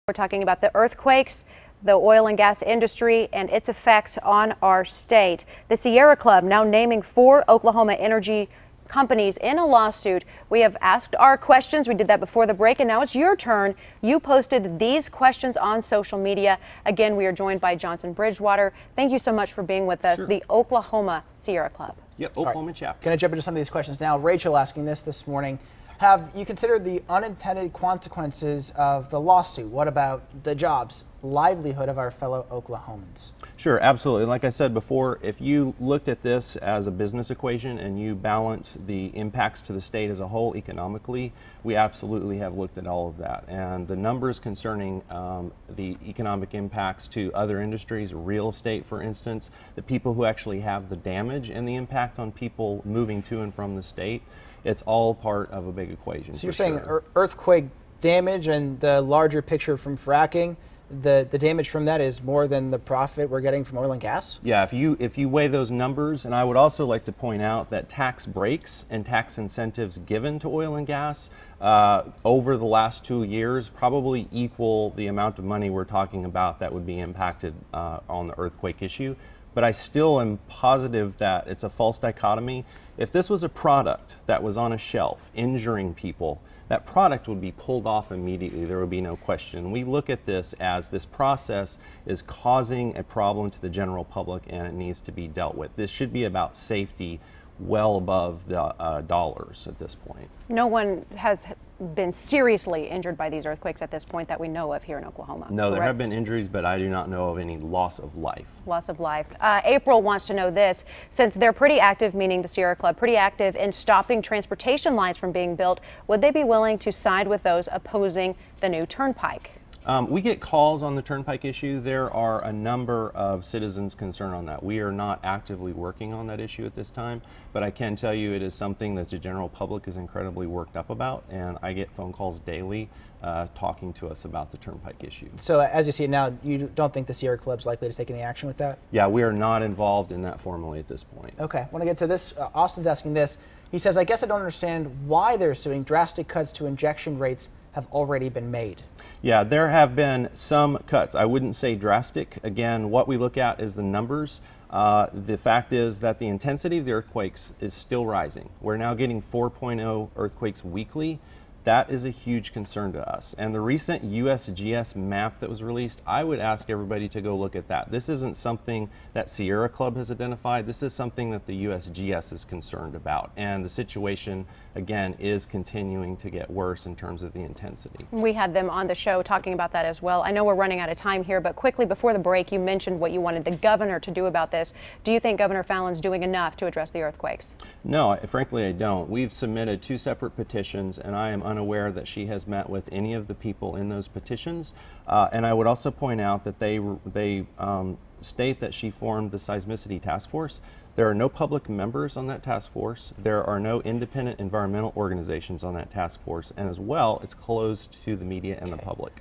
We're talking about the earthquakes, the oil and gas industry, and its effects on our state. The Sierra Club now naming 4 Oklahoma energy companies in a lawsuit. We have asked our questions. We did that before the break, and now it's your turn. You posted these questions on social media. Again, we are joined by Johnson Bridgewater. Thank you so much for being with us, the Oklahoma Sierra Club. Yep, Oklahoma chapter. Going to jump into some of these questions now. Rachel asking this morning. Have you considered the unintended consequences of the lawsuit? What about the jobs, livelihood of our fellow Oklahomans? Sure, absolutely. Like I said before, if you looked at this as a business equation and you balance the impacts to the state as a whole economically, we absolutely have looked at all of that. And the numbers concerning the economic impacts to other industries, real estate, for instance, the people who actually have the damage and the impact on people moving to and from the state, it's all part of a big equation. So you're saying earthquake damage and the larger picture from fracking, the damage from that is more than the profit we're getting from oil and gas? Yeah, if you weigh those numbers, and I would also like to point out that tax breaks and tax incentives given to oil and gas over the last 2 years probably equal the amount of money we're talking about that would be impacted on the earthquake issue. But I still am positive that it's a false dichotomy. If this was a product that was on a shelf injuring people, that product would be pulled off immediately. There would be no question. We look at this as this process is causing a problem to the general public and it needs to be dealt with. This should be about safety well above the dollars at this point. No one has been seriously injured by these earthquakes at this point that we know of here in Oklahoma. No, there have been injuries, but I do not know of any loss of life. Loss of life. April wants to know this, since they're pretty active, meaning the Sierra Club, pretty active in stopping transportation lines from being built, would they be willing to side with those opposing the new turnpike? We get calls on the turnpike issue. There are a number of citizens concerned on that. We are not actively working on that issue at this time, but I can tell you it is something that the general public is incredibly worked up about, and I get phone calls daily talking to us about the turnpike issue. So as you see it now, you don't think the Sierra Club's likely to take any action with that? Yeah, we are not involved in that formally at this point. Okay, I want to get to this. Austin's asking this. He says, I guess I don't understand why they're suing. Drastic cuts to injection rates have already been made. Yeah, there have been some cuts. I wouldn't say drastic. Again, what we look at is the numbers. The fact is that the intensity of the earthquakes is still rising. We're now getting 4.0 earthquakes weekly. That is a huge concern to us. And the recent USGS map that was released, I would ask everybody to go look at that. This isn't something that Sierra Club has identified. This is something that the USGS is concerned about. And the situation, again, is continuing to get worse in terms of the intensity. We had them on the show talking about that as well. I know we're running out of time here, but quickly before the break, you mentioned what you wanted the governor to do about this. Do you think Governor Fallon's doing enough to address the earthquakes? No, frankly, I don't. We've submitted 2 separate petitions, and I am unaware that she has met with any of the people in those petitions. And I would also point out that they state that she formed the seismicity task force. There are no public members on that task force. There are no independent environmental organizations on that task force. And as well, it's closed to the media and the public.